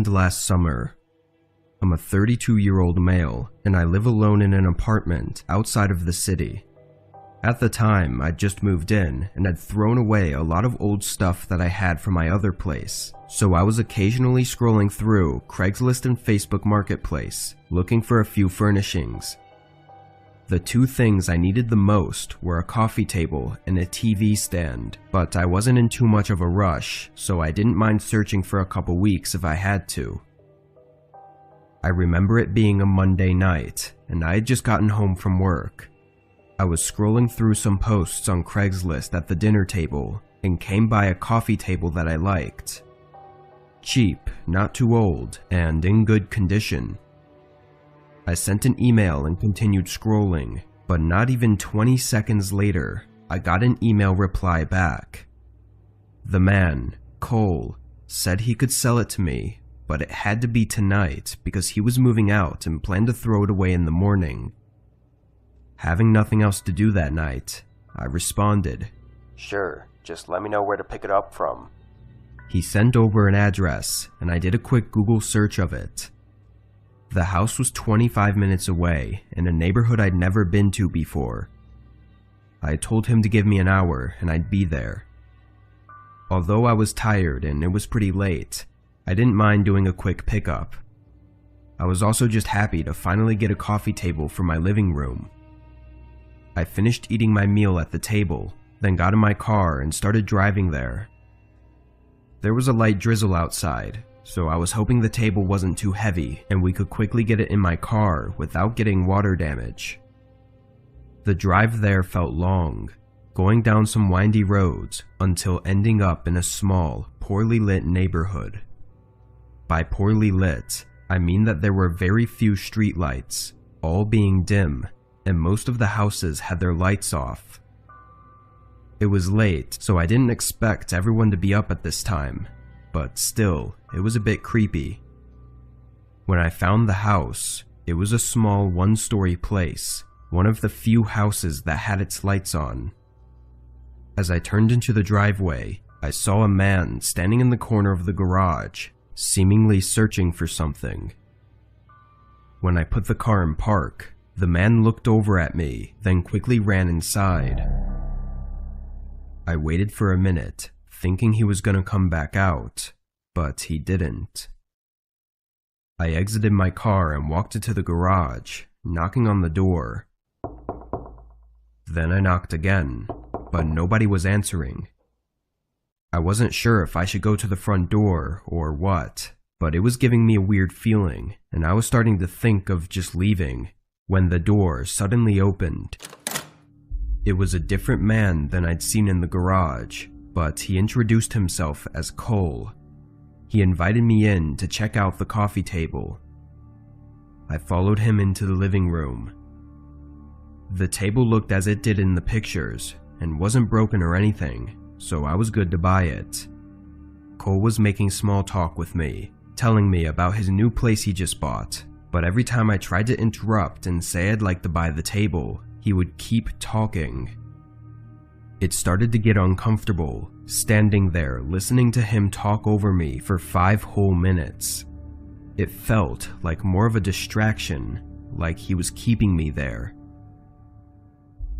Last summer. I'm a 32-year-old male, and I live alone in an apartment outside of the city. At the time, I'd just moved in and had thrown away a lot of old stuff that I had from my other place, so I was occasionally scrolling through Craigslist and Facebook Marketplace, looking for a few furnishings. The two things I needed the most were a coffee table and a TV stand, but I wasn't in too much of a rush, so I didn't mind searching for a couple weeks if I had to. I remember it being a Monday night, and I had just gotten home from work. I was scrolling through some posts on Craigslist at the dinner table, and came by a coffee table that I liked. Cheap, not too old, and in good condition. I sent an email and continued scrolling, but not even 20 seconds later, I got an email reply back. The man, Cole, said he could sell it to me, but it had to be tonight because he was moving out and planned to throw it away in the morning. Having nothing else to do that night, I responded, "Sure, just let me know where to pick it up from." He sent over an address, and I did a quick Google search of it. The house was 25 minutes away, in a neighborhood I'd never been to before. I told him to give me an hour, and I'd be there. Although I was tired and it was pretty late, I didn't mind doing a quick pickup. I was also just happy to finally get a coffee table for my living room. I finished eating my meal at the table, then got in my car and started driving there. There was a light drizzle outside, so I was hoping the table wasn't too heavy and we could quickly get it in my car without getting water damage. The drive there felt long, going down some windy roads until ending up in a small, poorly lit neighborhood. By poorly lit, I mean that there were very few streetlights, all being dim, and most of the houses had their lights off. It was late, so I didn't expect everyone to be up at this time, but still, it was a bit creepy. When I found the house, it was a small one-story place, one of the few houses that had its lights on. As I turned into the driveway, I saw a man standing in the corner of the garage, seemingly searching for something. When I put the car in park, the man looked over at me, then quickly ran inside. I waited for a minute, thinking he was gonna come back out, but he didn't. I exited my car and walked into the garage, knocking on the door. Then I knocked again, but nobody was answering. I wasn't sure if I should go to the front door or what, but it was giving me a weird feeling, and I was starting to think of just leaving, when the door suddenly opened. It was a different man than I'd seen in the garage, but he introduced himself as Cole. He invited me in to check out the coffee table. I followed him into the living room. The table looked as it did in the pictures, and wasn't broken or anything, so I was good to buy it. Cole was making small talk with me, telling me about his new place he just bought, but every time I tried to interrupt and say I'd like to buy the table, he would keep talking. It started to get uncomfortable, standing there listening to him talk over me for 5 whole minutes. It felt like more of a distraction, like he was keeping me there.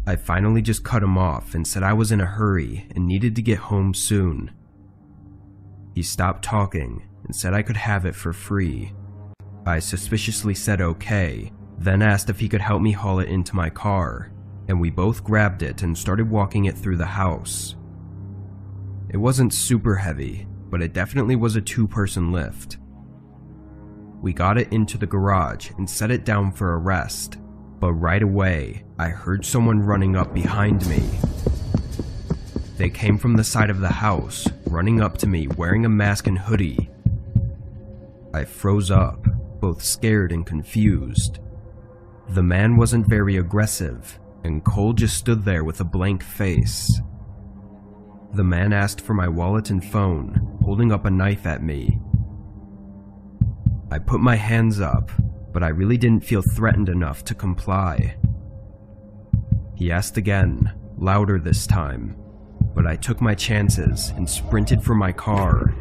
I finally just cut him off and said I was in a hurry and needed to get home soon. He stopped talking and said I could have it for free. I suspiciously said okay, then asked if he could help me haul it into my car, and we both grabbed it and started walking it through the house. It wasn't super heavy, but it definitely was a 2-person lift. We got it into the garage and set it down for a rest, but right away, I heard someone running up behind me. They came from the side of the house, running up to me wearing a mask and hoodie. I froze up, both scared and confused. The man wasn't very aggressive, and Cole just stood there with a blank face. The man asked for my wallet and phone, holding up a knife at me. I put my hands up, but I really didn't feel threatened enough to comply. He asked again, louder this time, but I took my chances and sprinted for my car.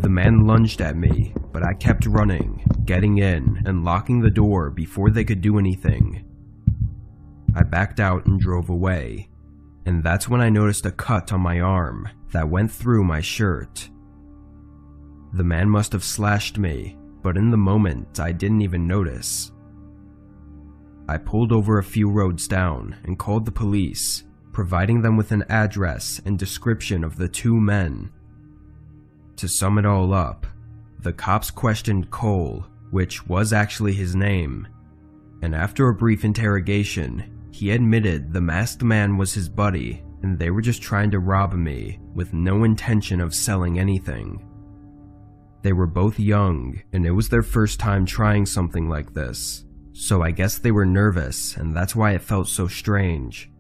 The man lunged at me, but I kept running, getting in, and locking the door before they could do anything. I backed out and drove away, and that's when I noticed a cut on my arm that went through my shirt. The man must have slashed me, but in the moment I didn't even notice. I pulled over a few roads down and called the police, providing them with an address and description of the two men. To sum it all up, the cops questioned Cole, which was actually his name, and after a brief interrogation, he admitted the masked man was his buddy and they were just trying to rob me with no intention of selling anything. They were both young and it was their first time trying something like this, so I guess they were nervous and that's why it felt so strange.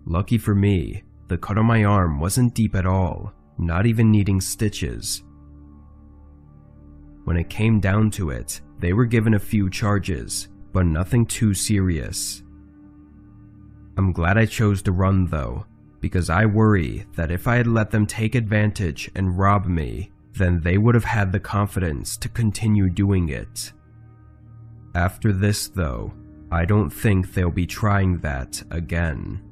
Lucky for me, the cut on my arm wasn't deep at all, not even needing stitches. When it came down to it, they were given a few charges, but nothing too serious. I'm glad I chose to run though, because I worry that if I had let them take advantage and rob me, then they would have had the confidence to continue doing it. After this though, I don't think they'll be trying that again.